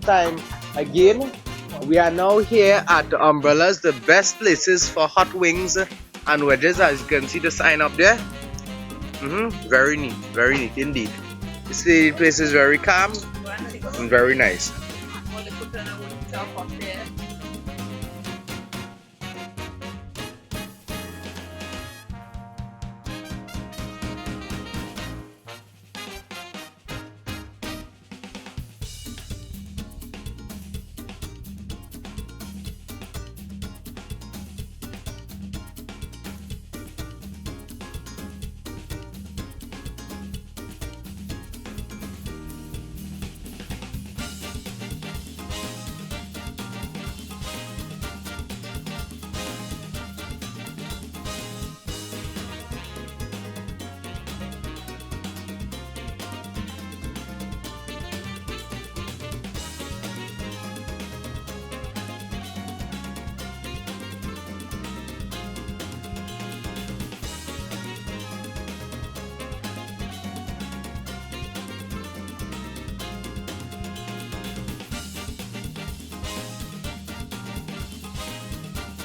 time again. We are now here at the Umbrellas, the best places for hot wings and wedges. As you can see the sign up there. Very neat indeed. This place is very calm and very nice.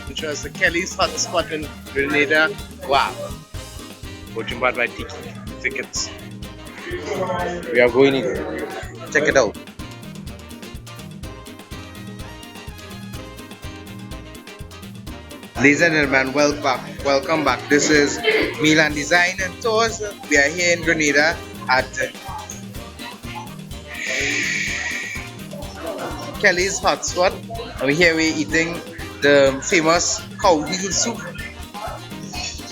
Which was the Kelly's hotspot in Grenada. Wow. Watching bought my tickets. We are going in. Check it out. Ladies and gentlemen, welcome back. This is Milan Design and Tours. We are here in Grenada at Kelly's hotspot. And here we're eating the famous cow heel soup.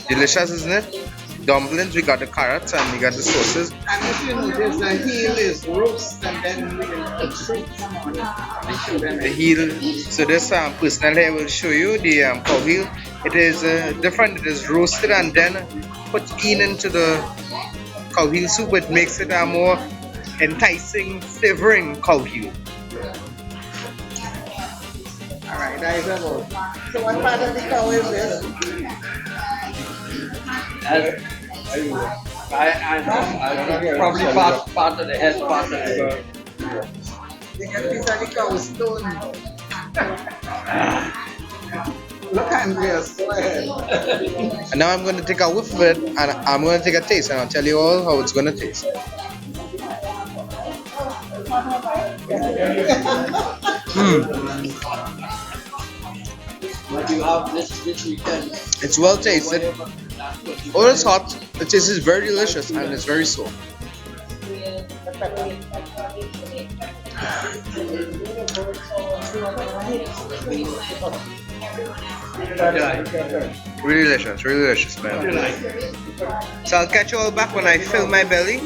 Delicious, isn't it? Dumplings, we got the carrots and we got the sauces. And if you notice, the heel is roast and then we will put fruits on it. The heel, so this person here will show you the cow heel. It is different, it is roasted and then put into the cow heel soup. It makes it a more enticing, savoring cow heel. Alright, that is about. So what part of the cow is this? I probably part of the head, part of the You can piece of the cow stone. Look hungry as well. And now I'm going to take a whiff of it and I'm going to take a taste and I'll tell you all how it's going to taste. What you have this weekend? It's well tasted. Oh, it's hot. The taste is very delicious and it's very soft. Really delicious, man. So I'll catch you all back when I fill my belly,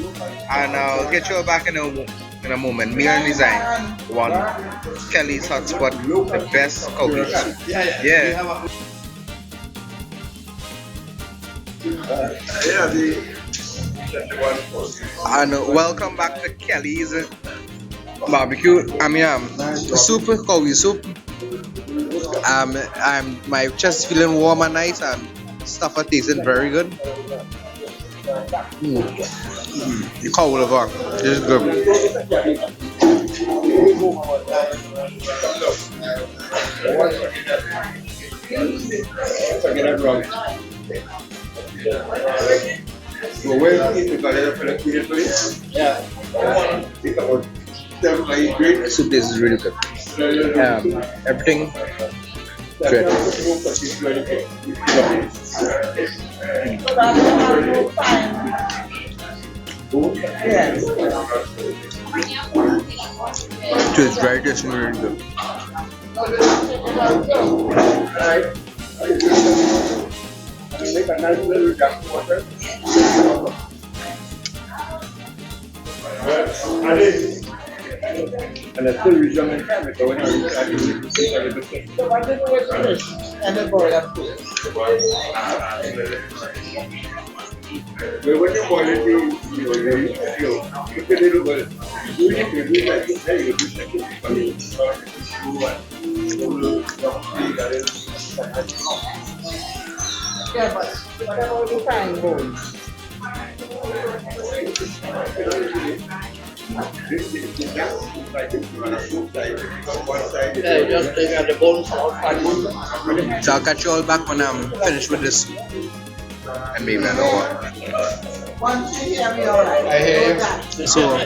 and I'll get you all back in a moment. Milan Design, one Kelly's hotspot, the best coffee soup. Yeah. And welcome back to Kelly's barbecue. Soup, coffee soup. My chest is feeling warm and nice, and stuff are tasting very good. Cow liver, this is good. Soup taste is really good. Everything good. It is very tasty, really good. And I still resume in time, but when I And the board up here. But when you want it, you can do it. You do like this, you do Yeah, but what about the frying bones? Yeah, just take out the bones outside. So I'll catch you all back when I'm finished with this. And maybe I know what. Once you hear me, all right. I hear you. So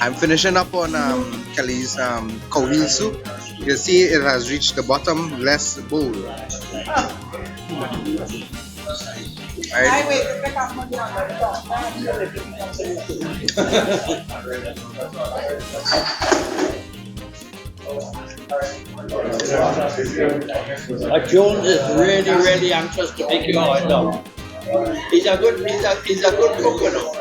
I'm finishing up on Kelly's cow heel soup. You see it has reached the bottom less bowl. I wait to pick up on the other top. Jones is really, really anxious to pick you out now. He's a good cook, you know.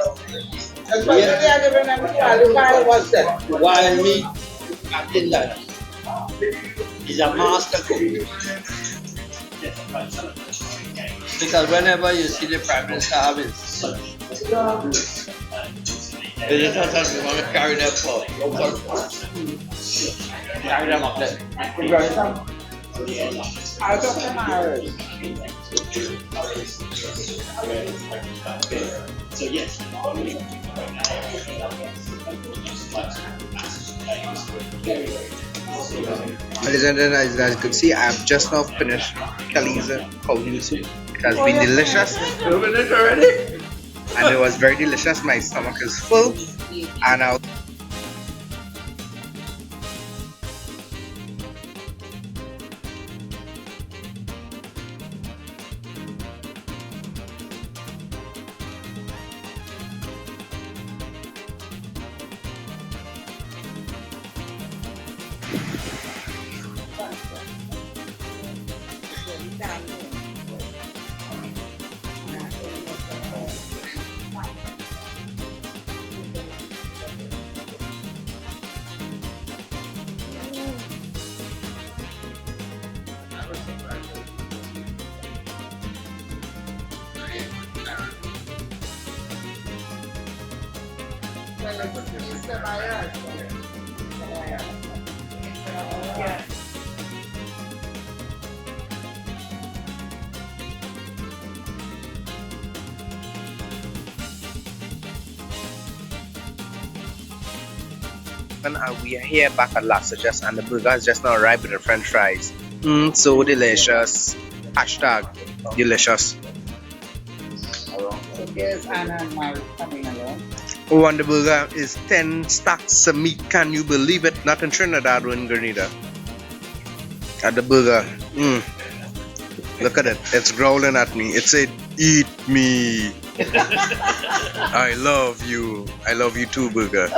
Wild meat, acting that. He's a master cook. Because whenever you see the Prime Minister have his visitors and you want to carry them for local carry them up there. Out of the marriage. Ladies and gentlemen, as you can see, I've just now finished Kelly's cow heel soup. It has been delicious. You finished already? And it was very delicious. My stomach is full. And I'll we are here back at Las Vegas and the burger has just now arrived with the french fries. So delicious. Hashtag delicious. There's Anna and Mary coming along. Oh, and the burger is 10 stacks of meat. Can you believe it? Not in Trinidad or in Grenada. At the burger. Look at it. It's growling at me. It said, "Eat me." I love you. I love you too, burger.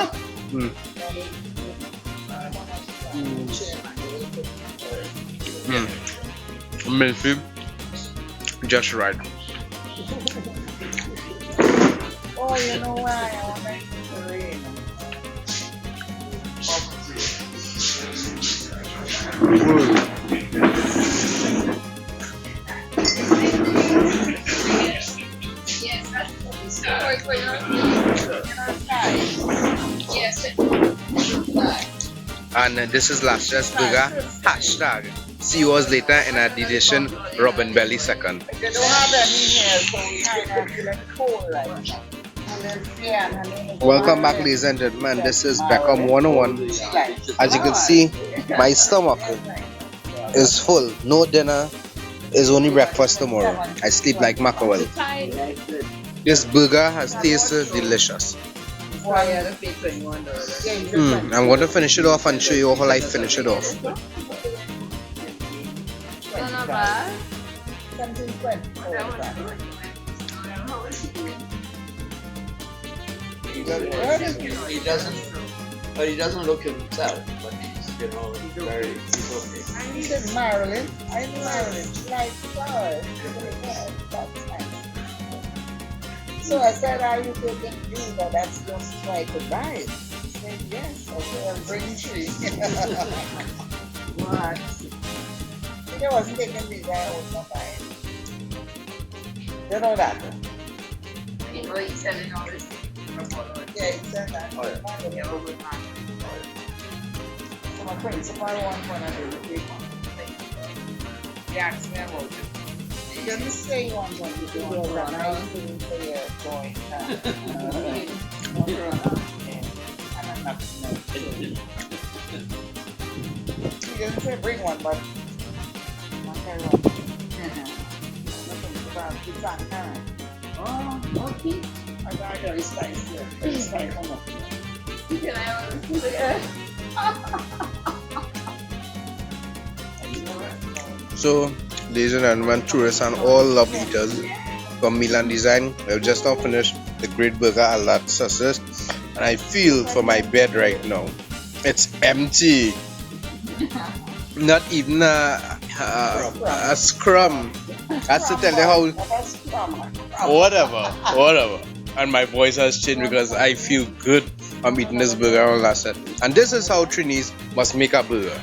Amazing. Just right. Oh, you know why? I want to eat the rain. And this is Las Vegas burger. Hashtag. See you all later in our edition Robin Belly second. They don't have any here, so we kind of feel like cold like. Welcome back, ladies and gentlemen. This is Beckham 101. As you can see, my stomach is full. No dinner. Is only breakfast tomorrow. I sleep like mackerel. This burger has tasted delicious. I'm going to finish it off and show you how I finish it off. He doesn't look himself, but he's, you know, he's okay. He said Marilyn. I'm Marilyn. She likes flowers. That's nice. So I said, are you taking Juba? That's just so I could buy it. She said, yes. Okay, I'll bring three. What? If I wasn't taking Visa, I would not buy it. You know that? You know he's selling all this. Yeah, he said that. So my principal one to do the paper. He asked me about it. You didn't say you want to do your run. I was doing for your boy. And I'm He didn't say bring one, but I'll carry one. Nothing about it's on time. Oh, okay. I got very spicy. Very spicy. Can I have a food again? So, ladies and gentlemen, tourists and all love eaters from Milan Design, I've just now finished the great burger a la sauces, and I feel for my bed right now. It's empty. Not even a scrum. That's to tell you how. Whatever. And my voice has changed because I feel good. I'm eating this burger on last set. And this is how Trinis must make a burger.